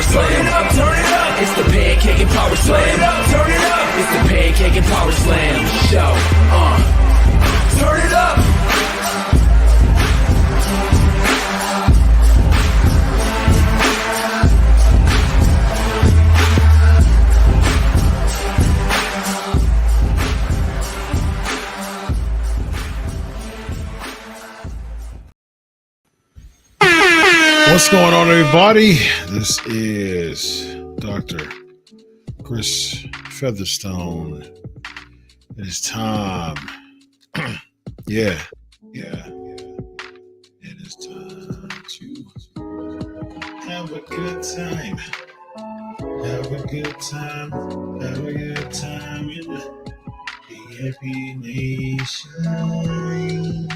slam. Turn it up, turn it up. It's the pancake and power slam. Turn it up, turn it up. It's the pancake and power slam show. Turn it up. What's going on, everybody? This is Dr. Chris Featherstone. It is time. Yeah. It is time to have a good time. Have a good time. Have a good time in the happy nation.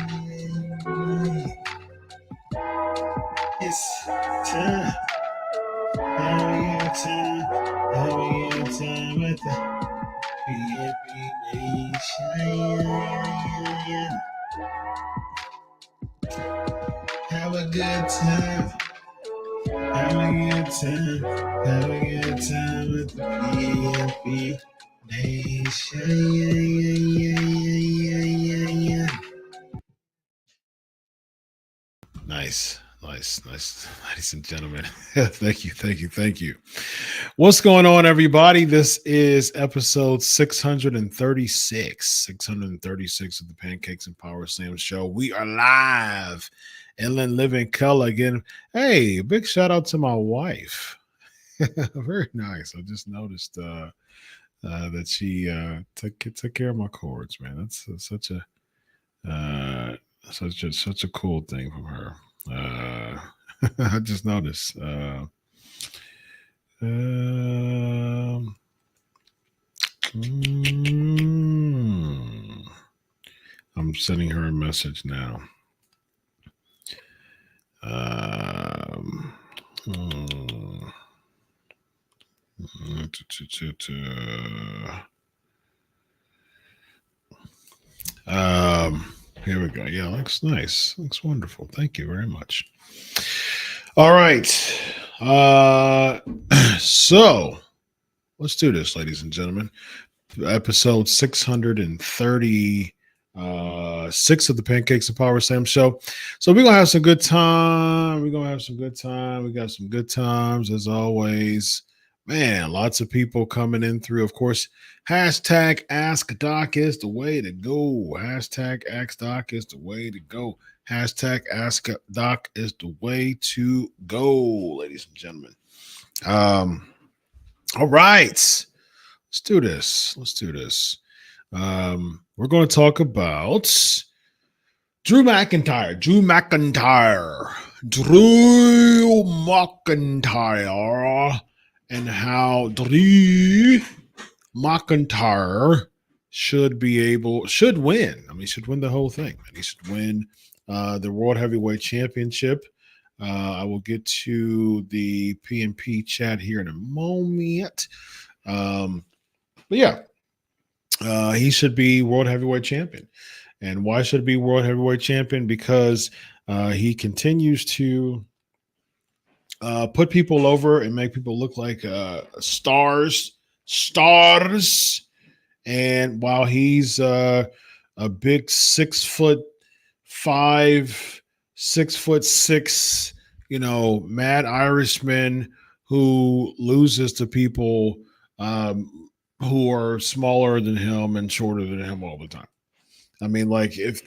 It's time. Have a good time. Have a good time with the happy nation. Have a good time. Have a good time. Have a good time with the happy nation. Nice, ladies and gentlemen. Thank you. What's going on, everybody? This is episode 636 of the Pancakes and Power Slam show. We are live in living color again. Hey, big shout out to my wife. Very nice. I just noticed that she took care of my cords, man. That's such a cool thing from her. I just noticed. I'm sending her a message now. Here we go. Yeah, looks nice. Looks wonderful. Thank you very much. All right. So let's do this, ladies and gentlemen. Episode 636 of the Pancakes and Power Slam show. So we're gonna have some good time. We got some good times as always. Man, lots of people coming in through. Of course, hashtag Ask Doc is the way to go. Hashtag Ask Doc is the way to go. Hashtag Ask Doc is the way to go, ladies and gentlemen. All right. Let's do this. We're going to talk about Drew McIntyre, and how Drew McIntyre should win. I mean, should win the whole thing. He should win the World Heavyweight Championship. I will get to the PNP chat here in a moment. But yeah, he should be World Heavyweight Champion. And why should he be World Heavyweight Champion? Because he continues to put people over and make people look like stars. And while he's a big 6'5", 6'6", mad Irishman who loses to people who are smaller than him and shorter than him all the time. I mean, like if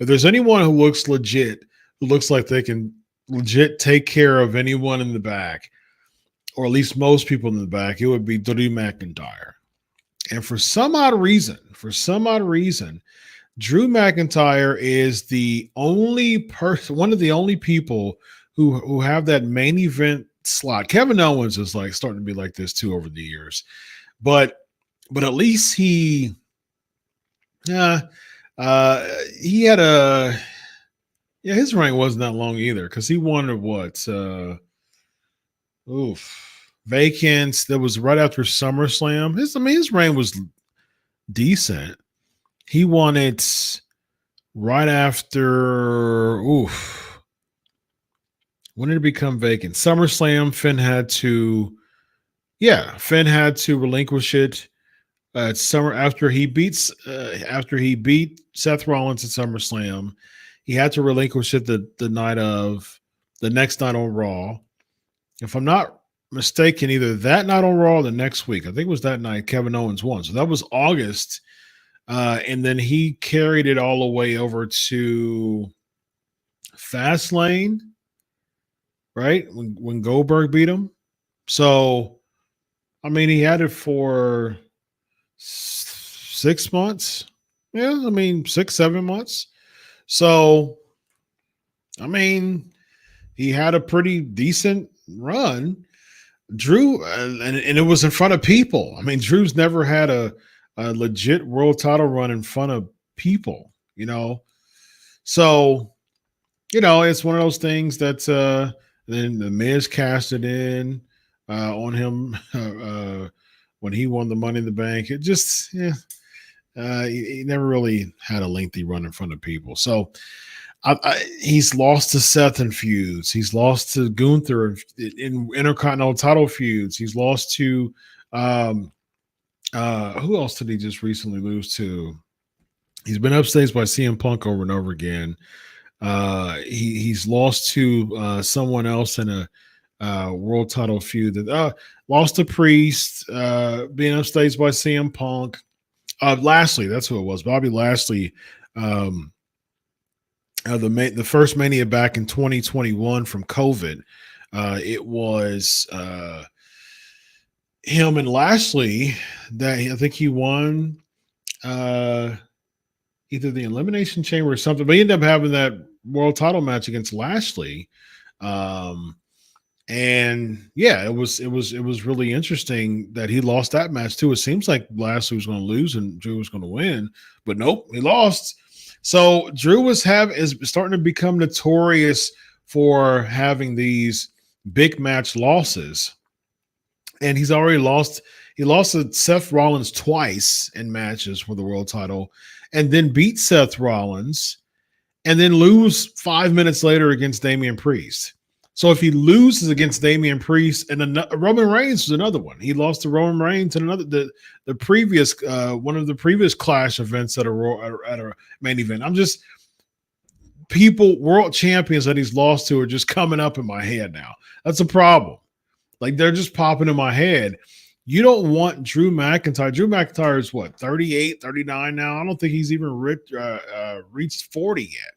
there's anyone who looks legit, who looks like they can legit take care of anyone in the back, or at least most people in the back, it would be Drew McIntyre. And for some odd reason, Drew McIntyre is the only person, one of the only people who have that main event slot. Kevin Owens is like starting to be like this too over the years, but at least he had his reign wasn't that long either, because he won Vacants. That was right after SummerSlam. His reign was decent. He won it right after When did it become vacant? SummerSlam. Finn had to relinquish it. Summer after he beat Seth Rollins at SummerSlam, he had to relinquish it the next night on Raw. If I'm not mistaken, either that night on Raw or the next week. I think it was that night Kevin Owens won. So that was August. And then he carried it all the way over to Fastlane, right? When Goldberg beat him. So, I mean, he had it for 6 months. Yeah, I mean, 6-7 months. So, I mean, he had a pretty decent run. Drew, and it was in front of people. I mean, Drew's never had a legit world title run in front of people, you know? So, you know, it's one of those things that then the Miz cast it in on him when he won the Money in the Bank. It just, he never really had a lengthy run in front of people. So he's lost to Seth in feuds. He's lost to Gunther in Intercontinental title feuds. He's lost to who else did he just recently lose to? He's been upstaged by CM Punk over and over again. He's lost to someone else in a world title feud. That lost to Priest, being upstaged by CM Punk. Lashley, that's who it was. Bobby Lashley. The first Mania back in 2021 from COVID. It was him and Lashley that I think he won either the Elimination Chamber or something, but he ended up having that world title match against Lashley. And yeah, it was really interesting that he lost that match too. It seems like Lashley was going to lose and Drew was going to win, but nope, he lost. So Drew is starting to become notorious for having these big match losses. And he's already lost. He lost to Seth Rollins twice in matches for the world title and then beat Seth Rollins and then lose 5 minutes later against Damian Priest. So if he loses against Damian Priest and Roman Reigns was another one, he lost to Roman Reigns and the previous one of the previous Clash events at a main event. World champions that he's lost to are just coming up in my head now. That's a problem. Like they're just popping in my head. You don't want Drew McIntyre. Drew McIntyre is what, 38, 39 now? I don't think he's even reached 40 yet.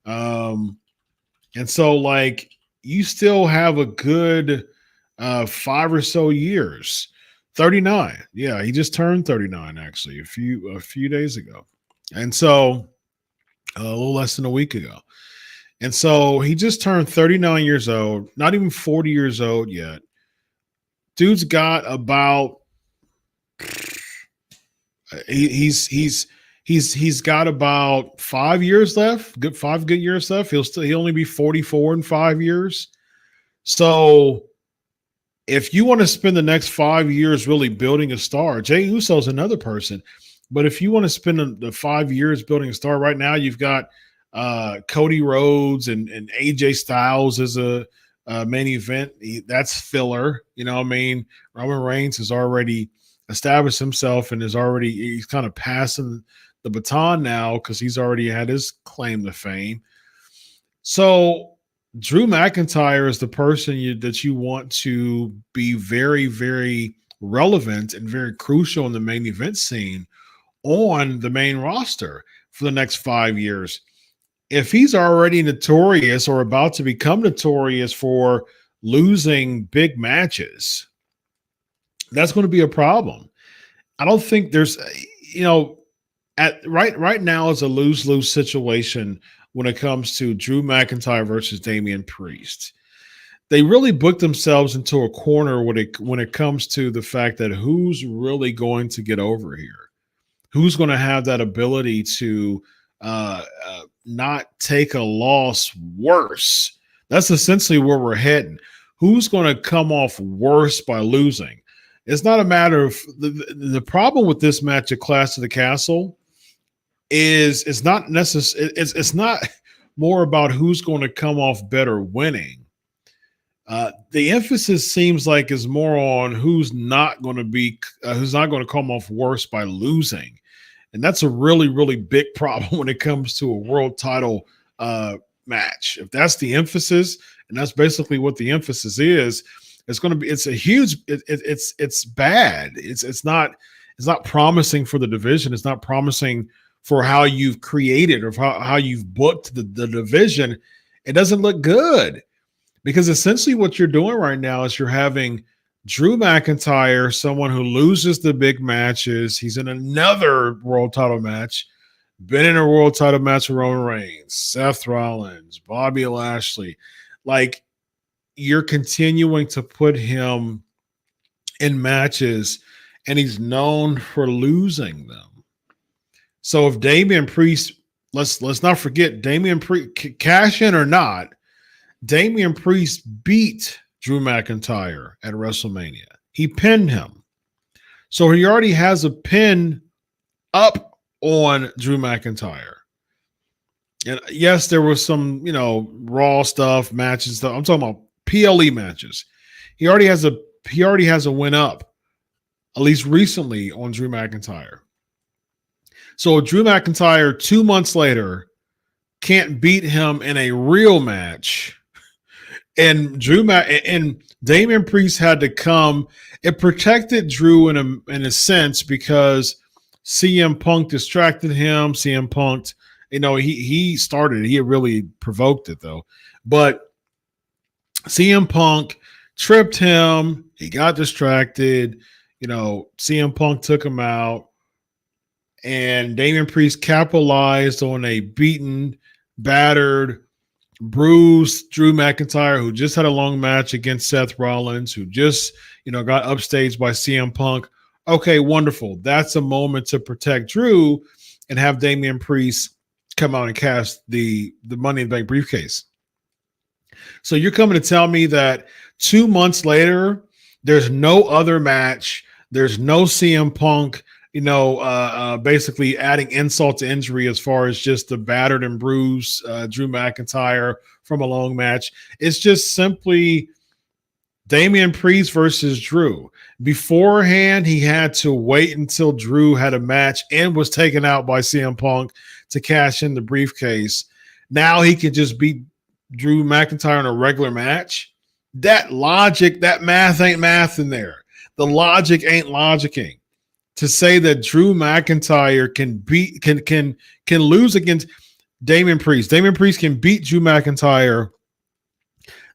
And so like, you still have a good 5 or so years. 39. Yeah, he just turned 39 actually a few days ago. And so a little less than a week ago. And so he just turned 39 years old, not even 40 years old yet. Dude's got about he's got about 5 years left, 5 good years left. He'll only be 44 in 5 years. So if you want to spend the next 5 years really building a star, Jey Uso's another person. But if you want to spend the 5 years building a star, right now you've got Cody Rhodes and AJ Styles as a main event. That's filler. You know what I mean? Roman Reigns has already established himself and he's kind of passing the baton now because he's already had his claim to fame. So Drew McIntyre is the person that you want to be very, very relevant and very crucial in the main event scene on the main roster for the next 5 years. If he's already notorious or about to become notorious for losing big matches, that's going to be a problem. I don't think there's, right now is a lose-lose situation when it comes to Drew McIntyre versus Damian Priest. They really booked themselves into a corner when it comes to the fact that who's really going to get over here, who's going to have that ability to not take a loss worse. That's essentially where we're heading. Who's going to come off worse by losing? It's not a matter of the problem with this match at Clash of the Castle is it's not necessary. It's not more about who's going to come off better winning. The emphasis seems like is more on who's not going to come off worse by losing. And that's a really, really big problem when it comes to a world title match. If that's the emphasis, and that's basically what the emphasis is, it's a huge, it's bad. It's not promising for the division. It's not promising for how you've created or how you've booked the division. It doesn't look good because essentially what you're doing right now is you're having Drew McIntyre, someone who loses the big matches. He's in another world title match, been in a world title match with Roman Reigns, Seth Rollins, Bobby Lashley. Like, you're continuing to put him in matches, and he's known for losing them. So if Damian Priest, let's not forget, Damian Priest, cash in or not, Damian Priest beat Drew McIntyre at WrestleMania. He pinned him. So he already has a pin up on Drew McIntyre. And yes, there was some, Raw stuff, matches stuff. I'm talking about PLE matches. He already has a win up, at least recently, on Drew McIntyre. So Drew McIntyre 2 months later can't beat him in a real match. And Damian Priest had to come. It protected Drew in a sense because CM Punk distracted him. CM Punk, he started it. He really provoked it though. But CM Punk tripped him. He got distracted. CM Punk took him out. And Damian Priest capitalized on a beaten, battered, bruised Drew McIntyre, who just had a long match against Seth Rollins, who just, got upstaged by CM Punk. Okay, wonderful. That's a moment to protect Drew and have Damian Priest come out and cash the Money in the Bank briefcase. So you're coming to tell me that 2 months later, there's no other match, there's no CM Punk, basically adding insult to injury as far as just the battered and bruised Drew McIntyre from a long match. It's just simply Damian Priest versus Drew. Beforehand, he had to wait until Drew had a match and was taken out by CM Punk to cash in the briefcase. Now he can just beat Drew McIntyre in a regular match. That logic, that math ain't math in there. The logic ain't logicking. To say that Drew McIntyre can lose against Damian Priest. Damian Priest can beat Drew McIntyre.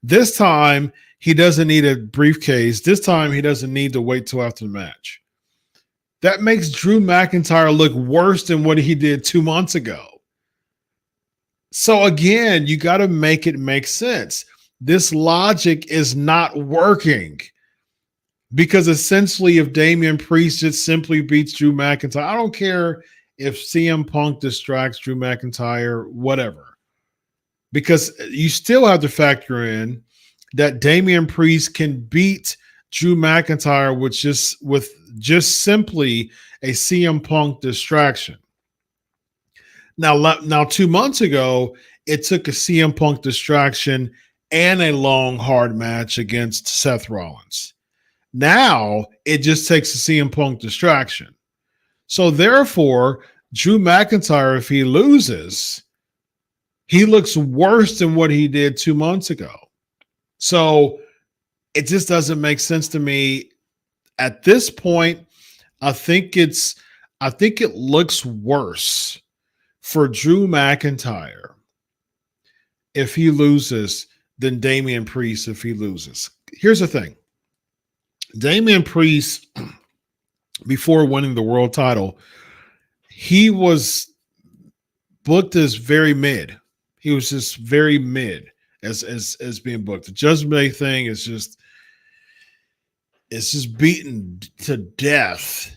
This time, he doesn't need a briefcase. This time, he doesn't need to wait till after the match. That makes Drew McIntyre look worse than what he did 2 months ago. So again, you got to make it make sense. This logic is not working. Because essentially, if Damian Priest just simply beats Drew McIntyre, I don't care if CM Punk distracts Drew McIntyre, whatever. Because you still have to factor in that Damian Priest can beat Drew McIntyre with just simply a CM Punk distraction. Now 2 months ago, it took a CM Punk distraction and a long, hard match against Seth Rollins. Now it just takes a CM Punk distraction. So therefore, Drew McIntyre, if he loses, he looks worse than what he did 2 months ago. So it just doesn't make sense to me. At this point, I think it looks worse for Drew McIntyre if he loses than Damian Priest if he loses. Here's the thing. Damian Priest, before winning the world title, he was booked as very mid. He was just very mid as being booked. The Judgment Day thing is just beaten to death.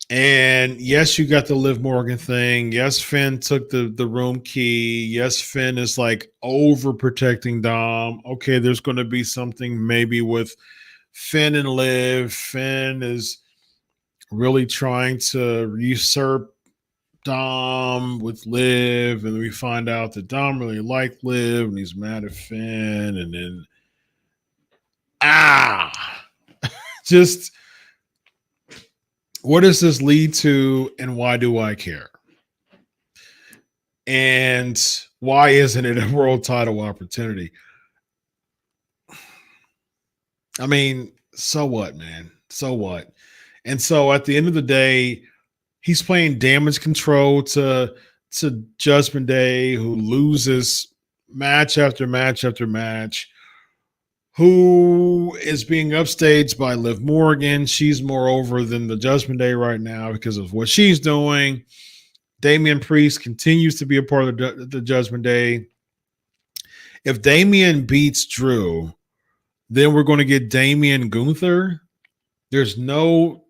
And yes, you got the Liv Morgan thing. Yes, Finn took the room key. Yes, Finn is like overprotecting Dom. Okay, there's going to be something maybe with Finn and Liv. Finn is really trying to usurp Dom with Liv, and we find out that Dom really liked Liv, and he's mad at Finn, and then Just what does this lead to, and why do I care? And why isn't it a world title opportunity? I mean, so what, man? So what? And so at the end of the day, he's playing damage control to Judgment Day, who loses match after match after match, who is being upstaged by Liv Morgan. She's more over than the Judgment Day right now because of what she's doing. Damian Priest continues to be a part of the Judgment Day. If Damian beats Drew, then we're going to get Damian Gunther. There's no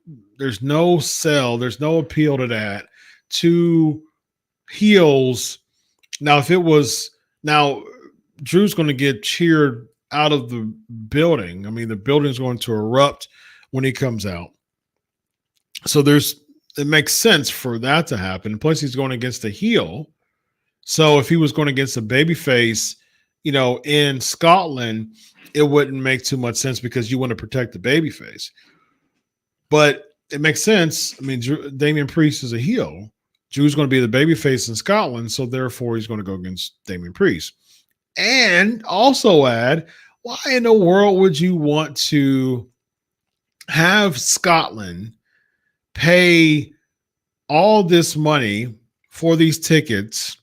sell, there's no appeal to that. Two heels. Now, if it was Drew's going to get cheered out of the building. I mean, the building's going to erupt when he comes out. So it makes sense for that to happen. Plus, he's going against a heel. So if he was going against a babyface, in Scotland, it wouldn't make too much sense because you want to protect the babyface. But it makes sense. I mean, Damian Priest is a heel. Drew's going to be the babyface in Scotland, so therefore he's going to go against Damian Priest. And also add, why in the world would you want to have Scotland pay all this money for these tickets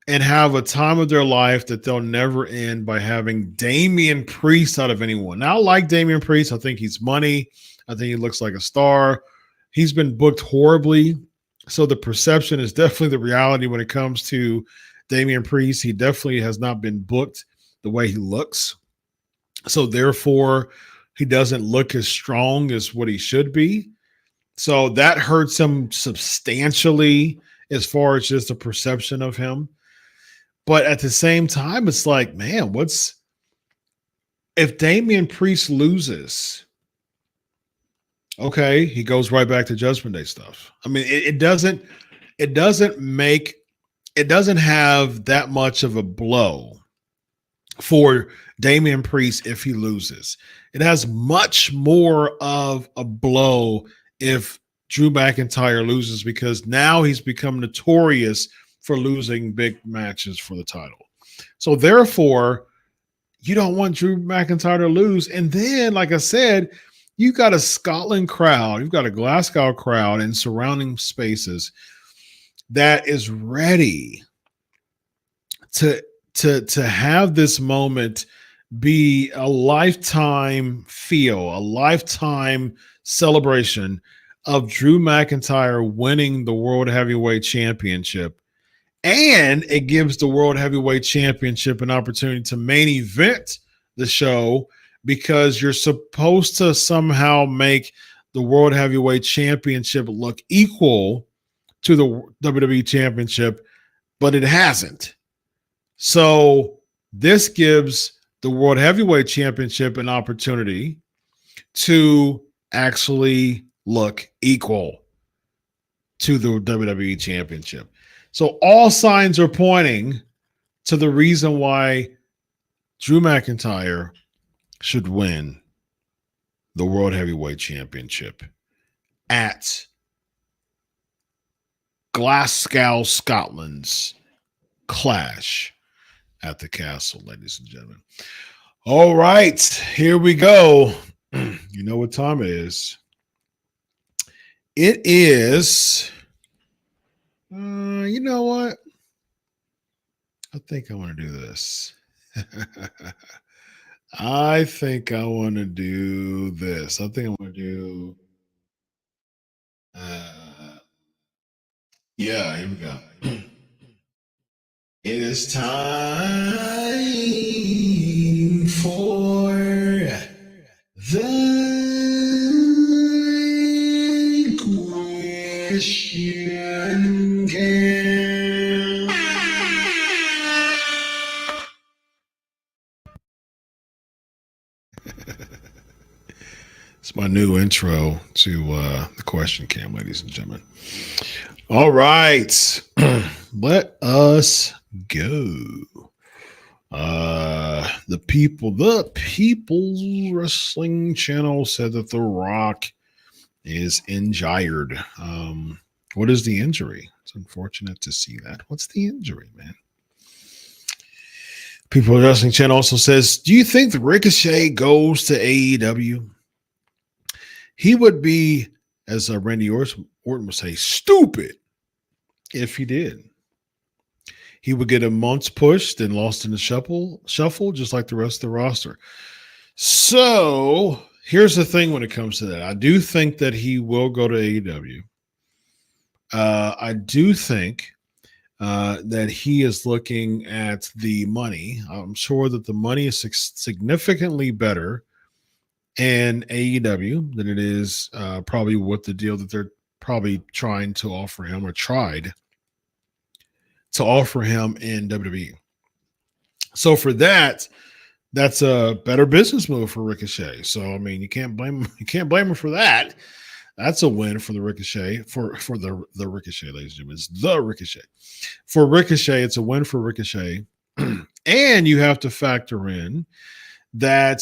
and have a time of their life that they'll never end by having Damian Priest out of anyone? Now, I like Damian Priest. I think he's money. I think he looks like a star. He's been booked horribly. So the perception is definitely the reality when it comes to Damian Priest. He definitely has not been booked the way he looks. So therefore, he doesn't look as strong as what he should be. So that hurts him substantially as far as just the perception of him. But at the same time, it's like, man, if Damian Priest loses, okay, he goes right back to Judgment Day stuff. I mean, it doesn't have that much of a blow for Damian Priest if he loses. It has much more of a blow if Drew McIntyre loses, because now he's become notorious for losing big matches for the title. So therefore, you don't want Drew McIntyre to lose. And then, like I said, you got a Scotland crowd, you've got a Glasgow crowd and surrounding spaces that is ready to have this moment be a lifetime feel, a lifetime celebration of Drew McIntyre winning the World Heavyweight Championship. And it gives the World Heavyweight Championship an opportunity to main event the show, because you're supposed to somehow make the World Heavyweight Championship look equal to the WWE Championship, but it hasn't. So this gives the World Heavyweight Championship an opportunity to actually look equal to the WWE Championship. So all signs are pointing to the reason why Drew McIntyre should win the World Heavyweight Championship at Glasgow, Scotland's Clash at the Castle, ladies and gentlemen. All right, here we go. You know what time it is. It is, you know what? I think I want to do this. I think I want to do this. I think I want to do, yeah, here we go. It is time for the question game. It's my new intro to the question cam, ladies and gentlemen. All right. Let us go. The People's Wrestling Channel said that The Rock is injured. What is the injury? It's unfortunate to see that. What's the injury, man? People's Wrestling Channel also says, do you think the Ricochet goes to AEW? He would be, as Randy Orton would say, stupid if he did. He would get a month's push, then lost in the shuffle, just like the rest of the roster. So here's the thing when it comes to that. I do think that he will go to AEW. I do think that he is looking at the money. I'm sure that the money is significantly better in AEW than it is probably with the deal that they're probably trying to offer him or tried to offer him in WWE. So for that, that's a better business move for Ricochet. So I mean, you can't blame him for that. That's a win for the Ricochet, for the Ricochet, ladies and gentlemen. It's the Ricochet. For Ricochet, it's a win for Ricochet. And you have to factor in that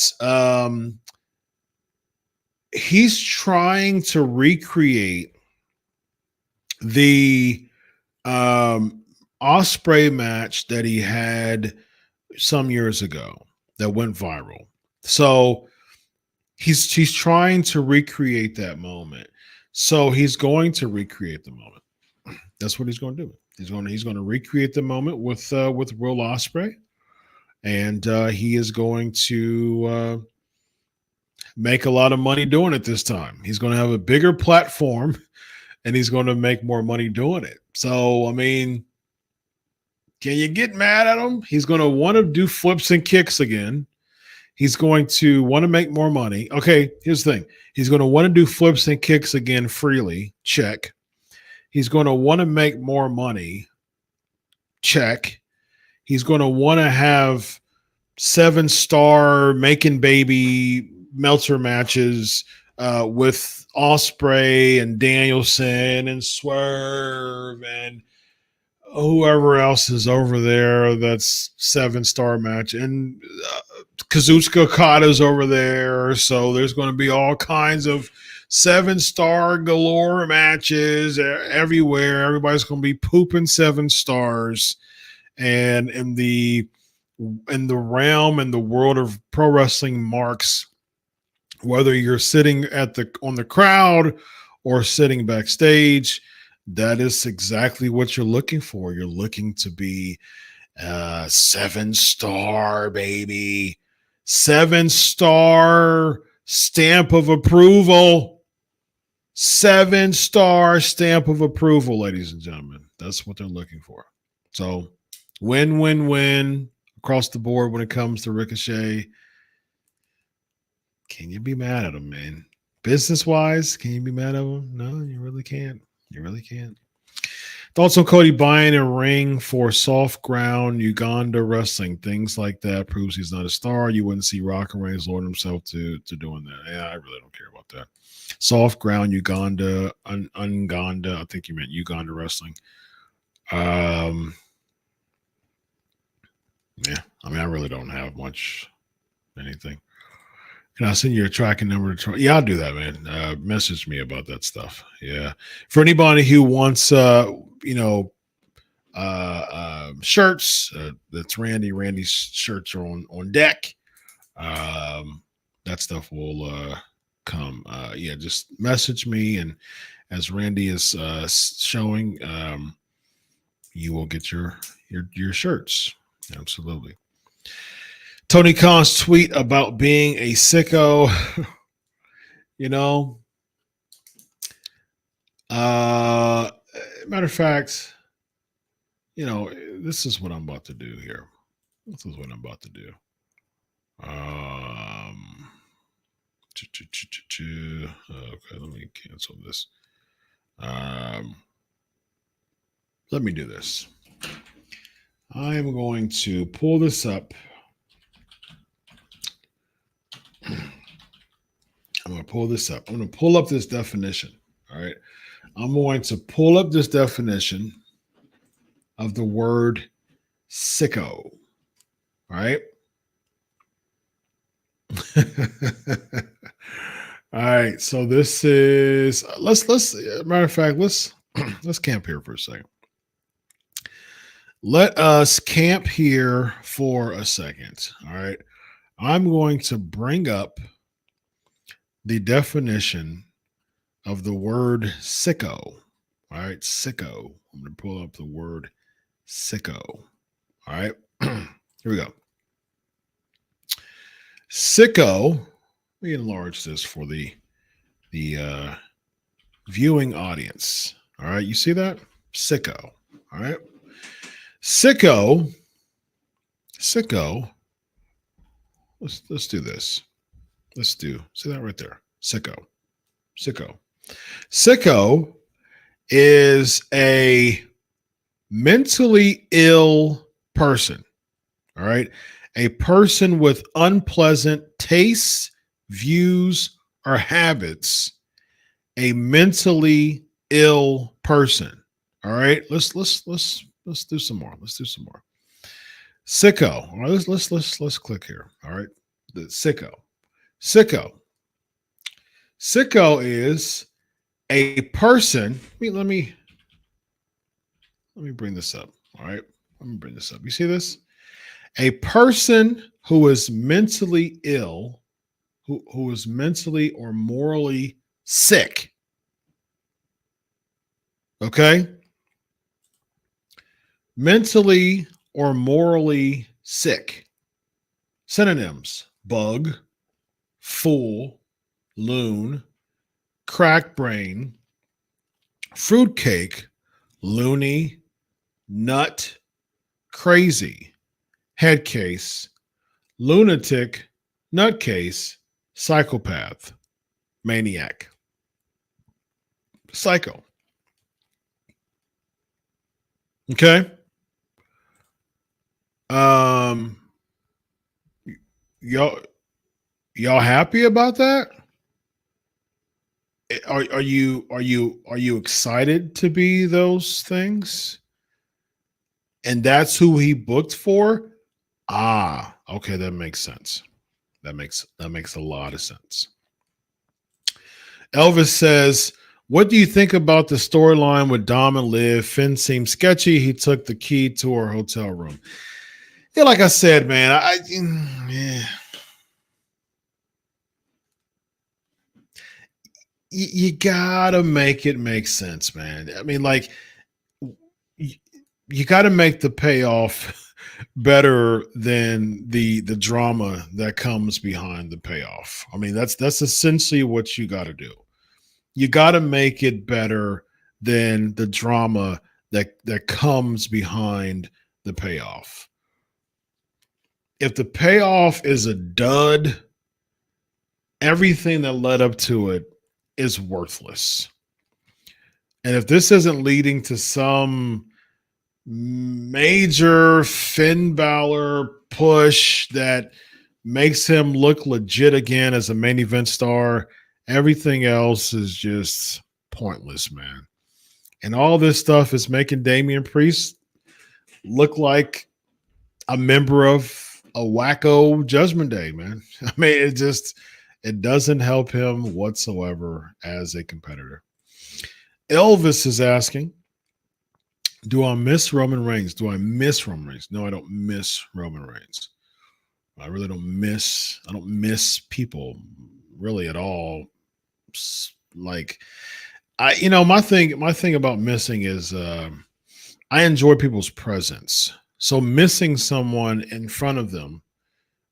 he's trying to recreate the Ospreay match that he had some years ago that went viral. So he's trying to recreate that moment. So he's going to recreate the moment. That's what he's going to do. He's going to recreate the moment with Will Ospreay, and he is going to make a lot of money doing it this time. He's going to have a bigger platform, and he's going to make more money doing it. So I mean, can you get mad at him? He's going to want to do flips and kicks again. He's going to want to make more money. Okay, here's the thing. He's going to want to do flips and kicks again freely. Check. He's going to want to make more money. Check. He's going to want to have 7-star making baby Meltzer matches with Ospreay and Danielson and Swerve and whoever else is over there. That's 7-star match. And Kazuchika Okada's over there. So there's going to be all kinds of 7-star galore matches everywhere. Everybody's going to be pooping 7 stars. And in the realm and the world of pro wrestling marks, whether you're sitting on the crowd or sitting backstage, that is exactly what you're looking for. You're looking to be 7-star, baby. 7-star stamp of approval. 7-star stamp of approval, ladies and gentlemen. That's what they're looking for. So win across the board when it comes to Ricochet. Can you be mad at him, man? Business-wise, can you be mad at him? No, you really can't. You really can't. Thoughts on Cody buying a ring for soft ground Uganda wrestling, things like that proves he's not a star. You wouldn't see Rock and Reigns lord himself to doing that. Yeah, I really don't care about that. Soft ground Uganda, Unganda. I think you meant Uganda wrestling. Yeah, I mean, I really don't have much anything. Can I send you a tracking number? Yeah, I'll do that, man. Message me about that stuff. Yeah. For anybody who wants, shirts, that's Randy. Randy's shirts are on deck. That stuff will come. Yeah, just message me. And as Randy is showing, you will get your shirts. Absolutely. Tony Khan's tweet about being a sicko, matter of fact, this is what I'm about to do here. This is what I'm about to do. Okay, let me cancel this. Let me do this. I am going to pull this up. I'm going to pull this up. I'm going to pull up this definition. All right. I'm going to pull up this definition of the word sicko. All right. All right. So this is let's matter of fact, let's let's camp here for a second. Let us camp here for a second. All right. I'm going to bring up the definition of the word sicko. All right, sicko. I'm going to pull up the word sicko. All right, here we go. Sicko. Let me enlarge this for the viewing audience. All right, you see that? Sicko. All right, sicko. Sicko. Let's do this. Let's do. See that right there? Sicko. Sicko. Sicko is a mentally ill person. All right. A person with unpleasant tastes, views, or habits. A mentally ill person. All right. Let's do some more. Let's do some more. Sicko. All right. Let's click here. All right. The sicko. Sicko. Sicko is a person. Let me bring this up. All right. Let me bring this up. You see this? A person who is mentally ill, who is mentally or morally sick. Okay? Mentally or morally sick. Synonyms: bug, fool, loon, crack brain, fruitcake, loony, nut, crazy, head case, lunatic, nutcase, psychopath, maniac, psycho. Okay. Y'all happy about that? Are you excited to be those things? And that's who he booked for? Ah, okay, that makes sense. That makes a lot of sense. Elvis says, what do you think about the storyline with Dom and Liv? Finn seemed sketchy. He took the key to her hotel room. Yeah, like I said, man, you gotta make it make sense, man. I mean, like, you got to make the payoff better than the drama that comes behind the payoff. I mean, that's essentially what you got to do. You got to make it better than the drama that comes behind the payoff. If the payoff is a dud, everything that led up to it is worthless. And if this isn't leading to some major Finn Balor push that makes him look legit again as a main event star, everything else is just pointless, man. And all this stuff is making Damian Priest look like a member of a wacko Judgment Day, man. I mean, it doesn't help him whatsoever as a competitor. Elvis is asking, do I miss Roman Reigns? Do I miss Roman Reigns? No, I don't miss Roman Reigns. I really don't miss. I don't miss people really at all. Like, my thing about missing is I enjoy people's presence. So missing someone in front of them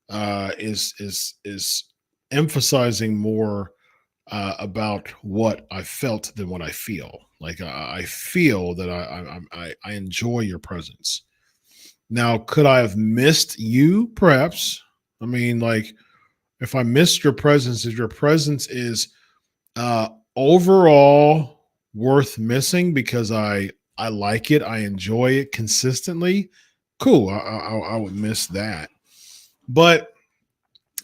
is emphasizing more about what I felt than what I feel. Like I feel that I enjoy your presence. Now, could I have missed you? Perhaps. I mean, like, if I missed your presence, if your presence is overall worth missing because I like it, I enjoy it consistently, cool. I would miss that. But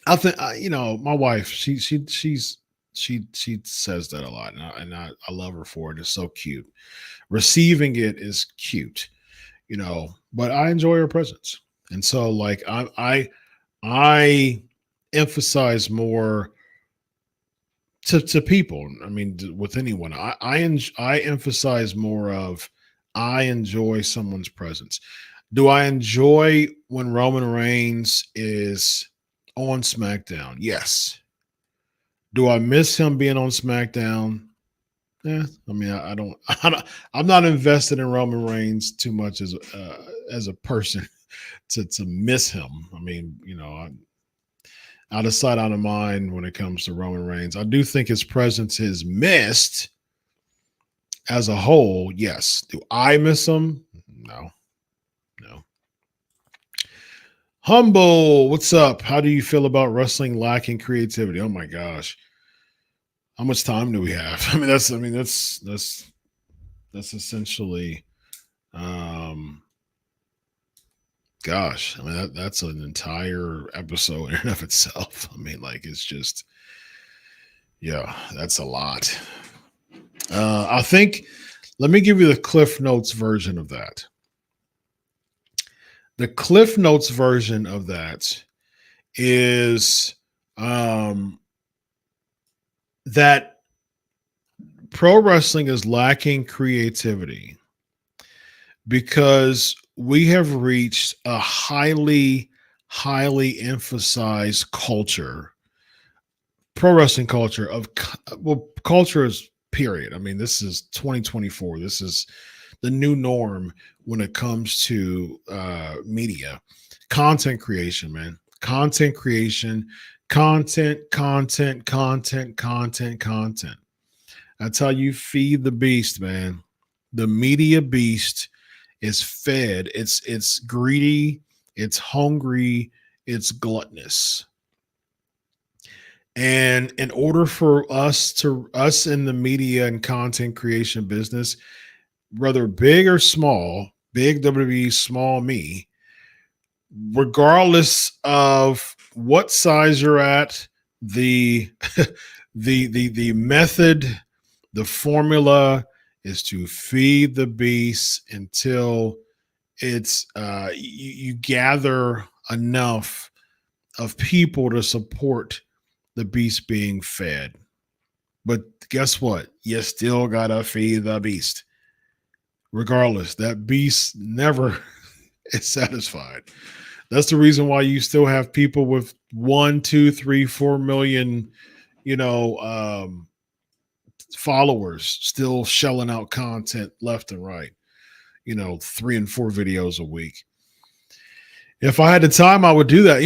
I think my wife, she says that a lot, and I love her for it. It's so cute. Receiving it is cute, but I enjoy her presence, And so like I emphasize more to people. I mean, with anyone, I emphasize more of I enjoy someone's presence. Do I enjoy when Roman Reigns is on SmackDown? Yes. Do I miss him being on SmackDown? Yeah, I mean, I don't, I'm not invested in Roman Reigns too much as a person to miss him. I mean, you know, out of sight, out of mind when it comes to Roman Reigns. I do think his presence is missed as a whole. Yes. Do I miss him? No, no. Humble, what's up? How do you feel about wrestling lacking creativity? Oh my gosh. How much time do we have? That's essentially gosh, I mean that's an entire episode in and of itself. I mean, like it's just yeah, that's a lot. I think let me give you the Cliff Notes version of that. The Cliff Notes version of that is that pro wrestling is lacking creativity because we have reached a highly emphasized culture, pro wrestling culture of culture is period. I mean, this is 2024. This is the new norm when it comes to media, content creation, man, content creation, content. That's how you feed the beast, man. The media beast is fed. It's greedy, it's hungry, it's gluttonous. And in order for us in the media and content creation business, whether big or small, big WWE, small me, regardless of what size you're at, the the method, the formula is to feed the beast until it's you gather enough of people to support the beast being fed. But guess what? You still gotta feed the beast. Regardless, that beast never is satisfied. That's the reason why you still have people with 1, 2, 3, 4 million, followers still shelling out content left and right. 3 and 4 videos a week. If I had the time, I would do that.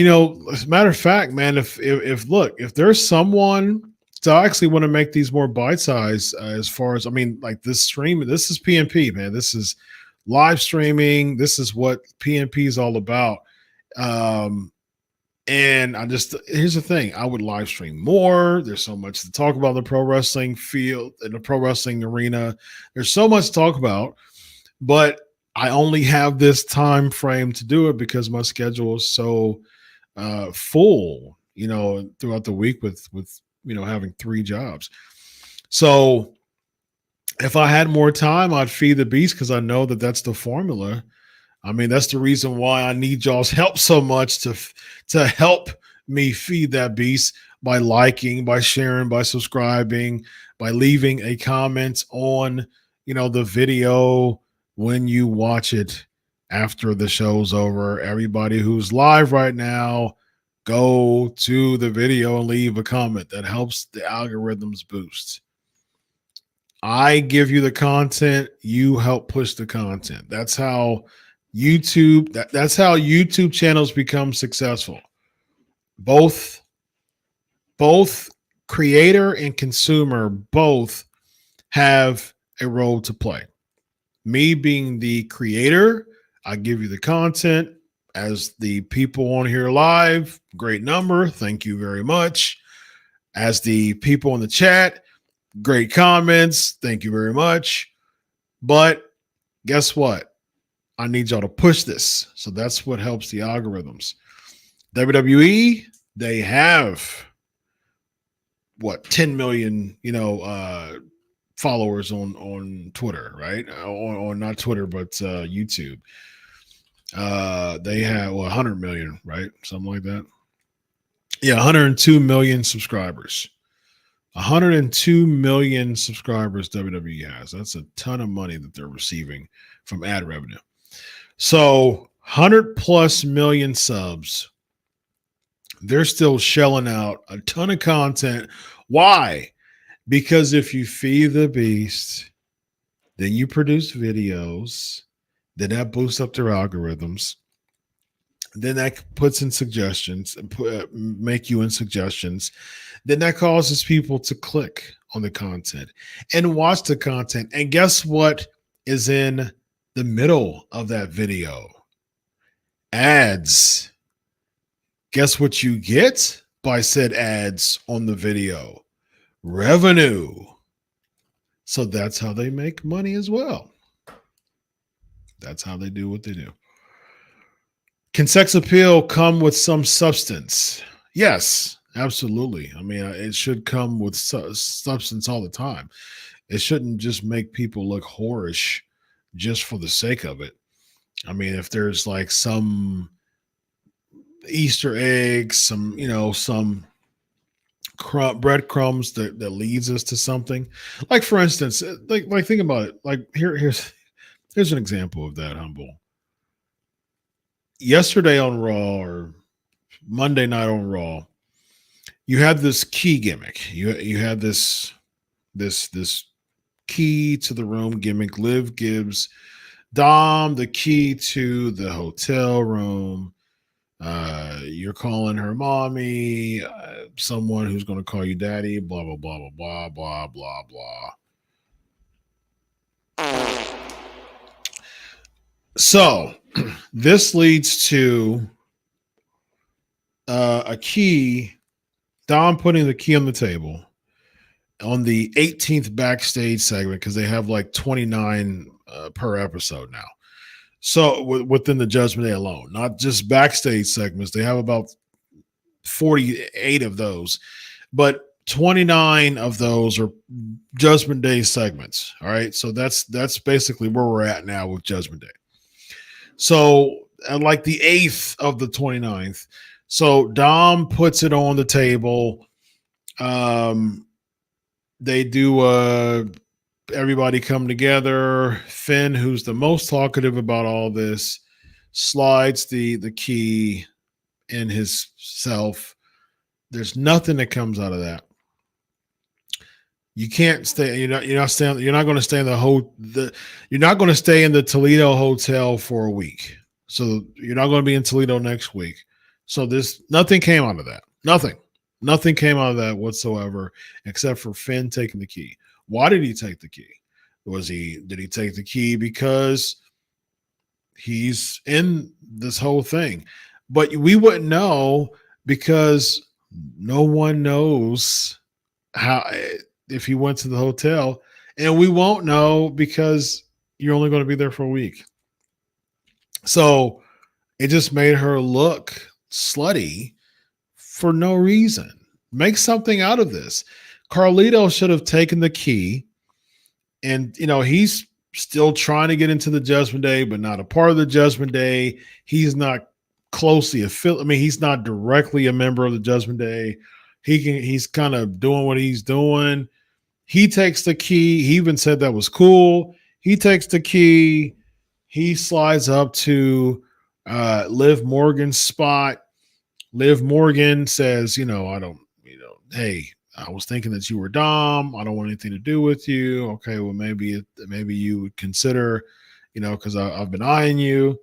As a matter of fact, man, if there's someone, so I actually want to make these more bite-sized as far as, like this stream, this is PNP, man. This is live streaming. This is what PNP is all about. And here's the thing, I would live stream more. There's so much to talk about in the pro wrestling field, in the pro wrestling arena. There's so much to talk about, but I only have this time frame to do it because my schedule is so full, throughout the week with having 3 jobs. So if I had more time, I'd feed the beast because I know that that's the formula. I mean, that's the reason why I need y'all's help so much to help me feed that beast by liking, by sharing, by subscribing, by leaving a comment on, the video when you watch it after the show's over. Everybody who's live right now, go to the video and leave a comment. That helps the algorithms boost. I give you the content, you help push the content. That's how that's how YouTube channels become successful. Both creator and consumer both have a role to play. Me being the creator, I give you the content. As the people on here live, great number, thank you very much. As the people in the chat, great comments, thank you very much. But guess what? I need y'all to push this. So that's what helps the algorithms. WWE, they have 10 million, followers on Twitter, right? Or not Twitter, but YouTube. They have 100 million, right? Something like that. Yeah, 102 million subscribers. 102 million subscribers WWE has. That's a ton of money that they're receiving from ad revenue. So 100 plus million subs. They're still shelling out a ton of content. Why? Because if you feed the beast, then you produce videos, then that boosts up their algorithms. Then that puts in suggestions and make you in suggestions. Then that causes people to click on the content and watch the content. And guess what is in the middle of that video? Ads. Guess what you get by said ads on the video? Revenue. So that's how they make money as well. That's how they do what they do. Can sex appeal come with some substance? Yes, absolutely. I mean, it should come with substance all the time. It shouldn't just make people look whorish just for the sake of it. I mean, if there's like some Easter eggs, some breadcrumbs that leads us to something. Like for instance, like think about it. Like here's an example of that, Humble. Yesterday on Raw or Monday night on Raw, you had this key gimmick. You had this key to the room gimmick. Liv gives Dom the key to the hotel room. You're calling her mommy, someone who's going to call you daddy, blah, blah, blah, blah, blah, blah, blah, blah. So this leads to a key, Dom putting the key on the table on the 18th backstage segment, because they have like 29 per episode now. So within the Judgment Day alone, not just backstage segments, they have about 48 of those, but 29 of those are Judgment Day segments. All right. So that's basically where we're at now with Judgment Day. So like the 8th of the 29th. So Dom puts it on the table. They do everybody come together. Finn, who's the most talkative about all this, slides the key in his self. There's nothing that comes out of that. You can't stay. You're not going to stay in you're not going to stay in the Toledo hotel for a week. So you're not going to be in Toledo next week. So nothing came out of that. Nothing came out of that whatsoever, except for Finn taking the key. Why did he take the key? Did he take the key because he's in this whole thing? But we wouldn't know, because no one knows if he went to the hotel, and we won't know because you're only going to be there for a week. So it just made her look slutty for no reason. Make something out of this. Carlito should have taken the key, and he's still trying to get into the Judgment Day, but not a part of the Judgment Day. He's not closely affiliated. I mean, he's not directly a member of the Judgment Day. He's kind of doing what he's doing. He takes the key. He even said that was cool. He takes the key. He slides up to Liv Morgan's spot. Liv Morgan says, hey, I was thinking that you were Dom. I don't want anything to do with you. Okay, well, maybe you would consider, because I've been eyeing you.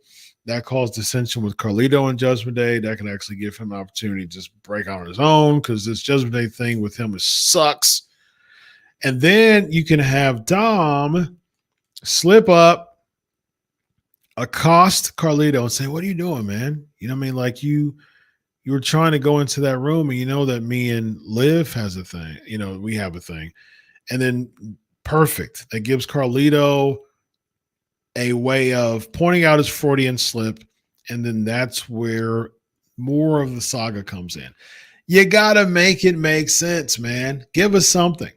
That caused dissension with Carlito and Judgment Day. That can actually give him an opportunity to just break out on his own, because this Judgment Day thing with him sucks. And then you can have Dom slip up, accost Carlito and say, what are you doing, man? You know what I mean? Like you were trying to go into that room, and that me and Liv has a thing. We have a thing. And then perfect. That gives Carlito a way of pointing out his Freudian slip. And then that's where more of the saga comes in. You got to make it make sense, man. Give us something.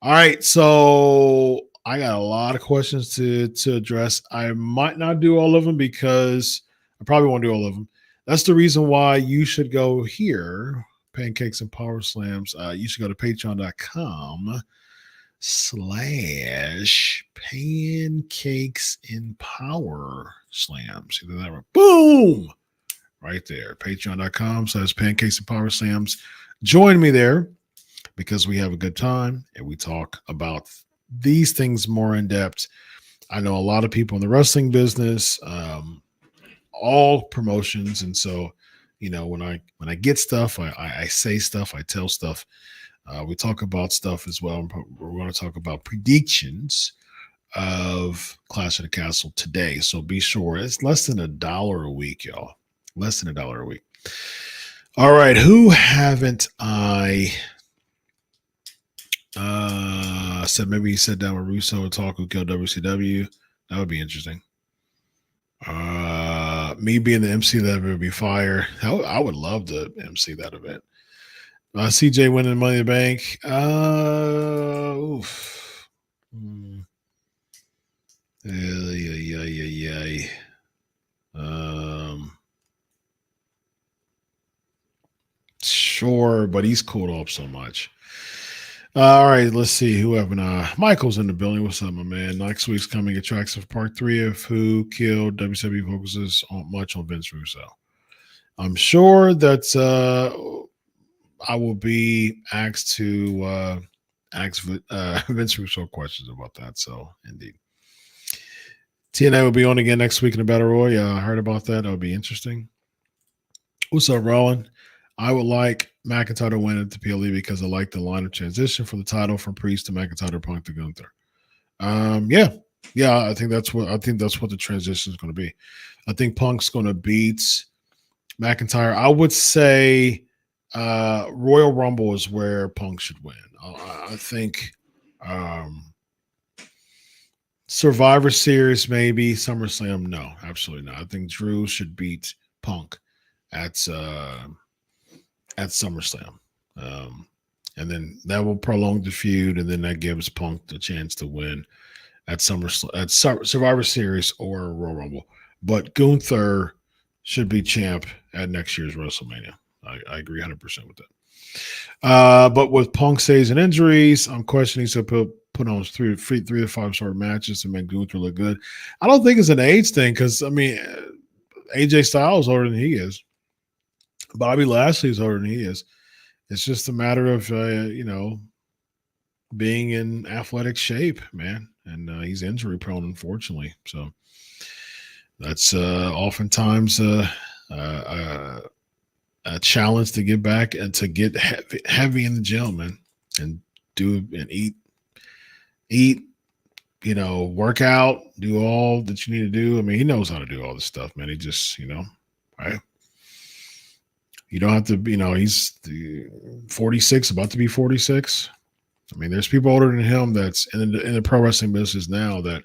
All right. So I got a lot of questions to address. I might not do all of them because I probably won't do all of them. That's the reason why you should go here, Pancakes and Power Slams. You should go to patreon.com/pancakes and power slams. Either that or boom, right there. Patreon.com/pancakes and power slams. Join me there because we have a good time and we talk about these things more in depth. I know a lot of people in the wrestling business, all promotions, and so when I get stuff, I say stuff, I tell stuff. We talk about stuff as well. We're going to talk about predictions of Clash of the Castle today. So be sure it's less than $1 a week, y'all. Less than $1 a week. All right, who haven't I? Said maybe he sat down with Russo and talk who killed WCW. That would be interesting. Me being the MC of that would be fire. I would love to MC that event. CJ winning Money in the Bank. Sure, but he's cooled off so much. All right, let's see who haven't. Michael's in the building. What's up, my man? Next week's coming attracts of part 3 of Who Killed WWE focuses much on Vince Russo. I'm sure that I will be asked to ask Vince Russo questions about that. So, indeed. TNA will be on again next week in the Battle Royal. Yeah, I heard about that. That would be interesting. What's up, Roland? I would like McIntyre to win at the PLE because I like the line of transition for the title from Priest to McIntyre to Punk to Gunther. Yeah. I think that's what the transition is going to be. I think Punk's going to beat McIntyre. I would say Royal Rumble is where Punk should win. I think Survivor Series maybe. SummerSlam, no, absolutely not. I think Drew should beat Punk at SummerSlam. And then that will prolong the feud, and then that gives Punk the chance to win at Survivor Series or Royal Rumble. But Gunther should be champ at next year's WrestleMania. I agree 100% with that. But with Punk saves and injuries, I'm questioning to put on 3 to 5 star matches to make Gunther look good. I don't think it's an age thing because, AJ Styles is older than he is. Bobby Lashley is older than he is. It's just a matter of, being in athletic shape, man. And he's injury prone, unfortunately. So that's oftentimes a challenge to get back and to get heavy in the gym, man, and eat, work out, do all that you need to do. He knows how to do all this stuff, man. He just, right? You don't have to, he's 46, about to be 46. There's people older than him that's in the pro wrestling business now that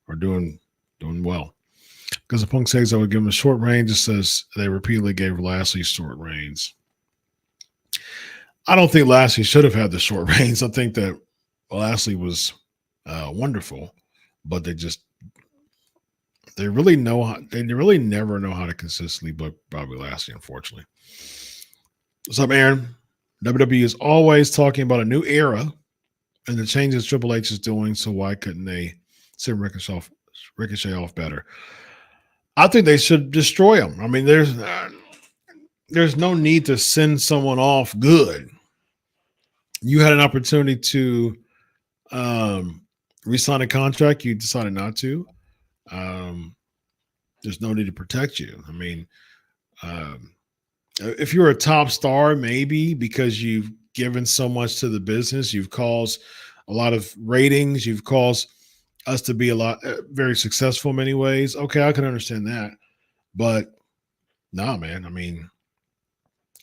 are doing well. Because the Punk says I would give him a short reign, just says they repeatedly gave Lashley short reigns. I don't think Lashley should have had the short reigns. I think that Lashley was wonderful, but they really never know how to consistently book Bobby Lashley, unfortunately. What's up, Aaron? WWE is always talking about a new era and the changes Triple H is doing, so why couldn't they send Ricochet off better? I think they should destroy him. There's no need to send someone off good. You had an opportunity to re-sign a contract. You decided not to. There's no need to protect you. If you're a top star, maybe because you've given so much to the business, you've caused a lot of ratings, you've caused us to be very successful in many ways. Okay, I can understand that. But nah, man.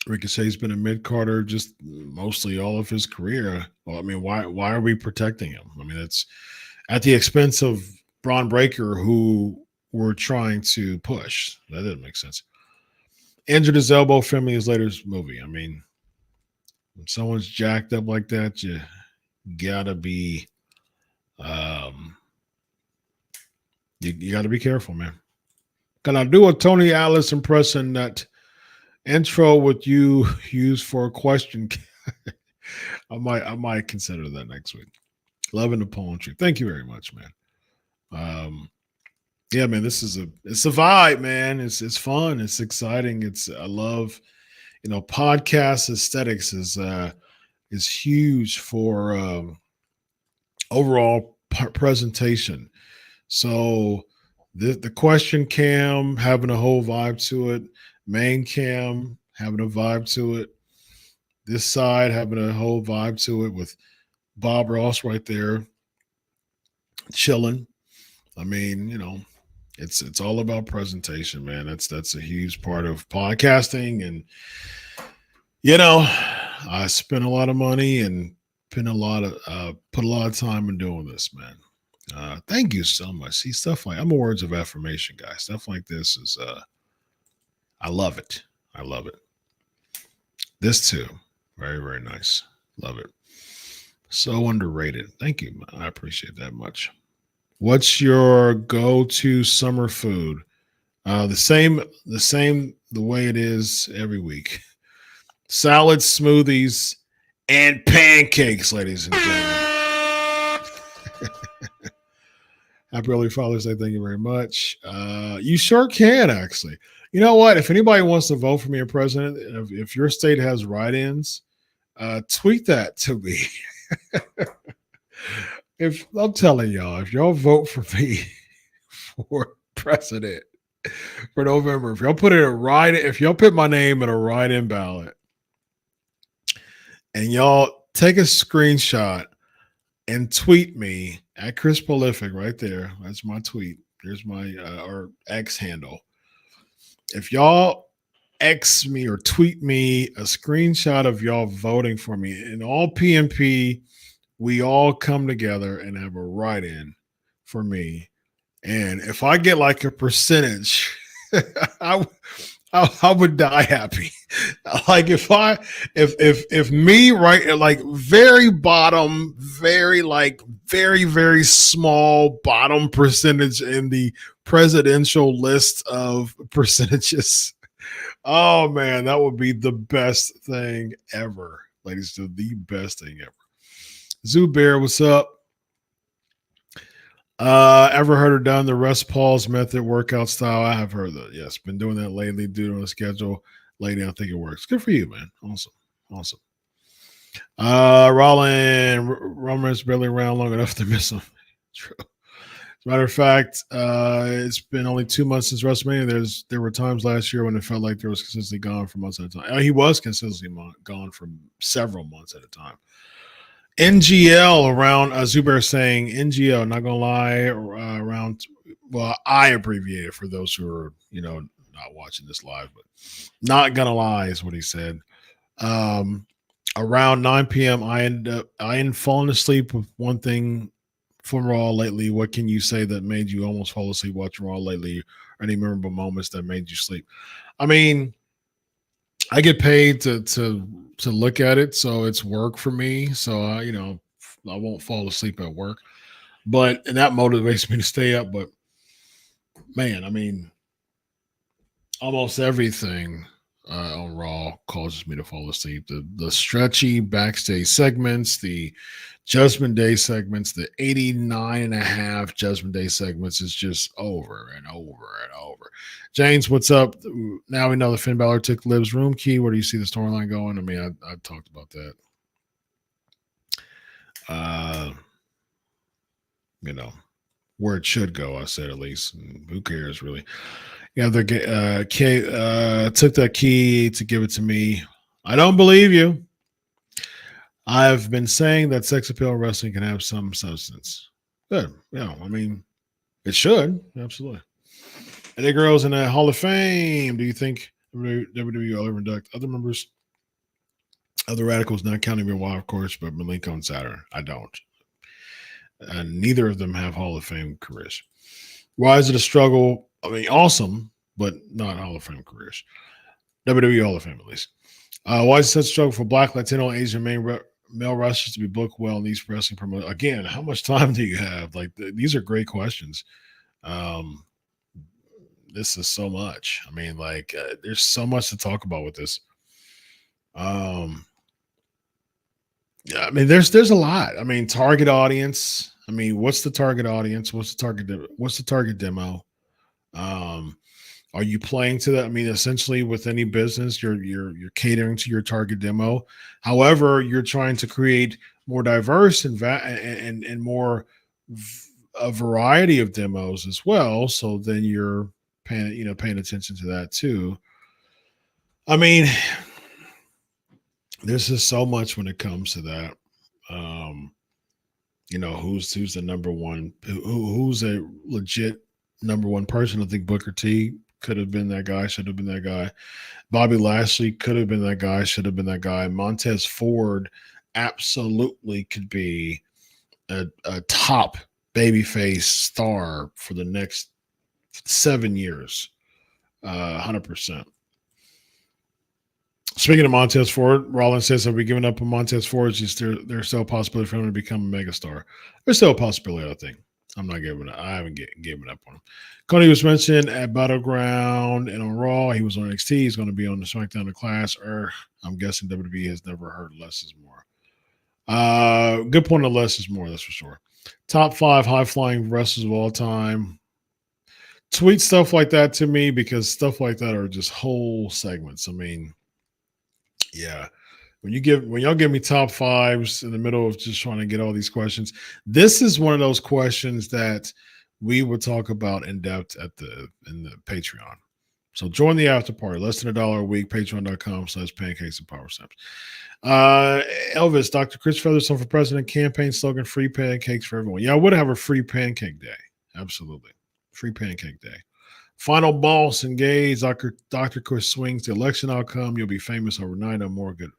Ricochet's been a mid-carder just mostly all of his career. Well, why are we protecting him? It's at the expense of Braun Breaker, who we're trying to push. That doesn't make sense. Injured his elbow, filming his latest movie. When someone's jacked up like that, you gotta be You got to be careful, man. Can I do a Tony Atlas impression that intro with you use for a question? I might consider that next week. Loving the poetry. Thank you very much, man. Yeah, man, it's a vibe, man. It's fun. It's exciting. I love, podcast aesthetics is huge for overall presentation. So the question cam having a whole vibe to it, main cam having a vibe to it, this side having a whole vibe to it with Bob Ross right there chilling. I mean, it's all about presentation, man. That's a huge part of podcasting, and I spent a lot of money and put a lot of time in doing this, man. Thank you so much. See, stuff like I'm a words of affirmation guy. Stuff like this is I love it. I love it. This too. Very, very nice. Love it. So underrated. Thank you. I appreciate that much. What's your go-to summer food? The same the way it is every week. Salads, smoothies, and pancakes, ladies and gentlemen. Happy early Father's Day. Thank you very much. You sure can, actually. You know what? If anybody wants to vote for me as president, if your state has write-ins, tweet that to me. If I'm telling y'all, if y'all vote for me for president for November, if y'all put my name in a write-in ballot, and y'all take a screenshot and tweet me at Chris Prolific right there. That's my tweet. There's my or X handle. If y'all X me or tweet me a screenshot of y'all voting for me, in all PNP, we all come together and have a write-in for me. And if I get like a percentage, I would die happy. Like if me, right, like very bottom, very very small bottom percentage in the presidential list of percentages. Oh man, that would be the best thing ever, ladies. The best thing ever. Zubair, what's up? Ever heard or done the Russ Paul's method workout style? I have heard that. Yes, been doing that lately, due to the schedule lately. I think it works. Good for you, man. Awesome. Roman's barely around long enough to miss him. True. As a matter of fact, it's been only 2 months since WrestleMania. There were times last year when it felt like there was consistently gone for months at a time. He was consistently gone for several months at a time. NGL around Zubair saying NGL, not gonna lie, around. Well, I abbreviate it for those who are not watching this live, but not gonna lie is what he said. Around 9 p.m. I end falling asleep with one thing from Raw lately. What can you say that made you almost fall asleep watching Raw lately? Or any memorable moments that made you sleep? I mean, I get paid to look at it, so it's work for me. So I won't fall asleep at work, and that motivates me to stay up. But man, I mean, almost everything on Raw causes me to fall asleep. The stretchy backstage segments, the Judgment Day segments, the 89.5 Judgment Day segments is just over and over and over. James, what's up? Now we know that Finn Balor took Liv's room key. Where do you see the storyline going? I mean, I talked about that. Where it should go, I said at least. Who cares, really? Yeah, took that key to give it to me. I don't believe you. I've been saying that sex appeal wrestling can have some substance. Good. Yeah, I mean, it should. Absolutely. And the girls in the Hall of Fame. Do you think WWE will ever induct other members? Other radicals, not counting Benoit, of course, but Malenko and Saturn. I don't. And neither of them have Hall of Fame careers. Why is it a struggle? I mean, awesome, but not Hall of Fame careers. WWE Hall of Fame, at least. Why is it such a struggle for Black, Latino, Asian main male wrestlers to be booked well in these wrestling promotions. Again, how much time do you have? Like these are great questions. This is so much. I mean, like there's so much to talk about with this. Yeah, I mean, there's a lot. I mean, target audience. I mean, what's the target audience? What's the target demo? Are you playing to that? I mean, essentially, with any business, you're catering to your target demo. However, you're trying to create more diverse and more a variety of demos as well. So then you're paying attention to that too. I mean, there's just so much when it comes to that. Who's the number one? Who's a legit number one person? I think Booker T could have been that guy, should have been that guy. Bobby Lashley could have been that guy, should have been that guy. Montez Ford absolutely could be a top babyface star for the next 7 years, 100%. Speaking of Montez Ford, Rollins says, have we given up on Montez Ford? It's just there's still a possibility for him to become a megastar. There's still a possibility, I think. I'm not giving up. I haven't given up on him. Cody was mentioned at Battleground and on Raw. He was on NXT. He's going to be on the SmackDown Class. I'm guessing WWE has never heard less is more. Good point of less is more, that's for sure. Top 5 high-flying wrestlers of all time. Tweet stuff like that to me because stuff like that are just whole segments. I mean, yeah. When y'all give me top 5s in the middle of just trying to get all these questions, this is one of those questions that we will talk about in depth in the Patreon. So join the after party, less than $1 a week, patreon.com/pancakes and power snaps. Elvis, Dr. Chris Featherstone for President campaign slogan, free pancakes for everyone. Yeah, I would have a free pancake day. Absolutely. Free pancake day. Final boss engaged. Dr. Chris swings the election outcome. You'll be famous overnight. No more good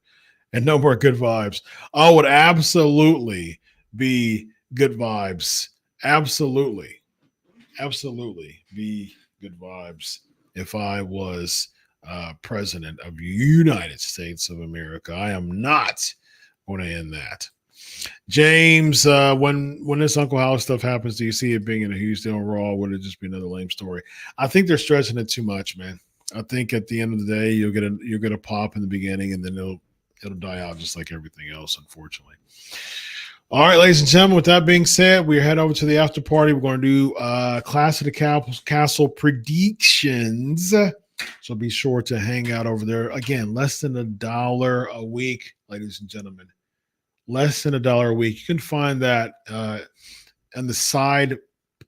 vibes. Oh, it would absolutely be good vibes. Absolutely be good vibes if I was president of the United States of America. I am not going to end that. James, when this Uncle Howard stuff happens, do you see it being in a huge deal Raw? Would it just be another lame story? I think they're stretching it too much, man. I think at the end of the day, you'll get a pop in the beginning, and then it'll die out just like everything else, unfortunately. All right, ladies and gentlemen, with that being said, we head over to the after party. We're going to do Clash of the Castle predictions. So be sure to hang out over there. Again, less than $1 a week, ladies and gentlemen. Less than $1 a week. You can find that on the side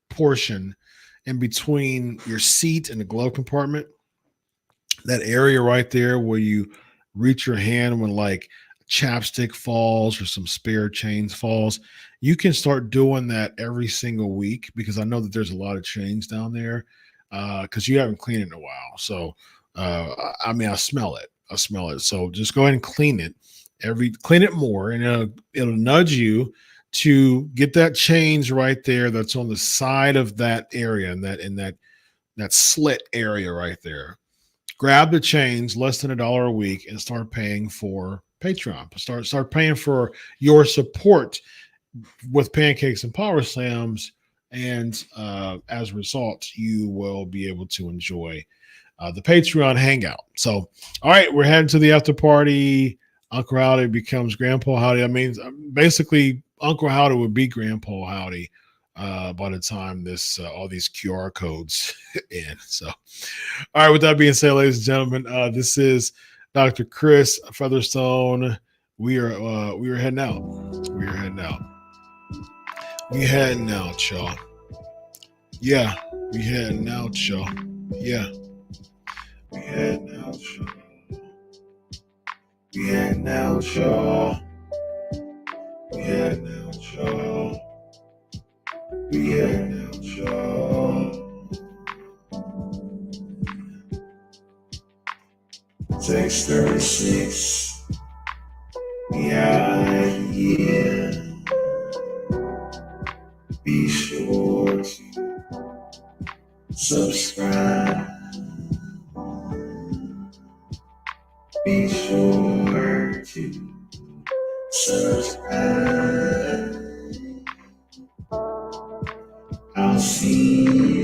portion in between your seat and the glove compartment. That area right there where you reach your hand when like chapstick falls or some spare chains falls. You can start doing that every single week because I know that there's a lot of chains down there because you haven't cleaned it in a while. So, I smell it. So just go ahead and clean it. Clean it more, and it'll nudge you to get that change right there that's on the side of that area and that slit area right there. Grab the change, less than $1 a week, and start paying for Patreon. Start paying for your support with Pancakes and Power Slams, and as a result, you will be able to enjoy the Patreon hangout. So, all right, we're heading to the after party. Uncle Howdy becomes Grandpa Howdy. I mean, basically, Uncle Howdy would be Grandpa Howdy by the time all these QR codes end. So, all right, with that being said, ladies and gentlemen, this is Dr. Chris Featherstone. We are heading out. We heading out, y'all. Yeah, we heading out, y'all. Yeah, we heading out, y'all. We heading out, y'all. We heading out, y'all. We heading out, y'all. Text 36. Yeah. Be sure to subscribe. Be sure to subscribe. WHC.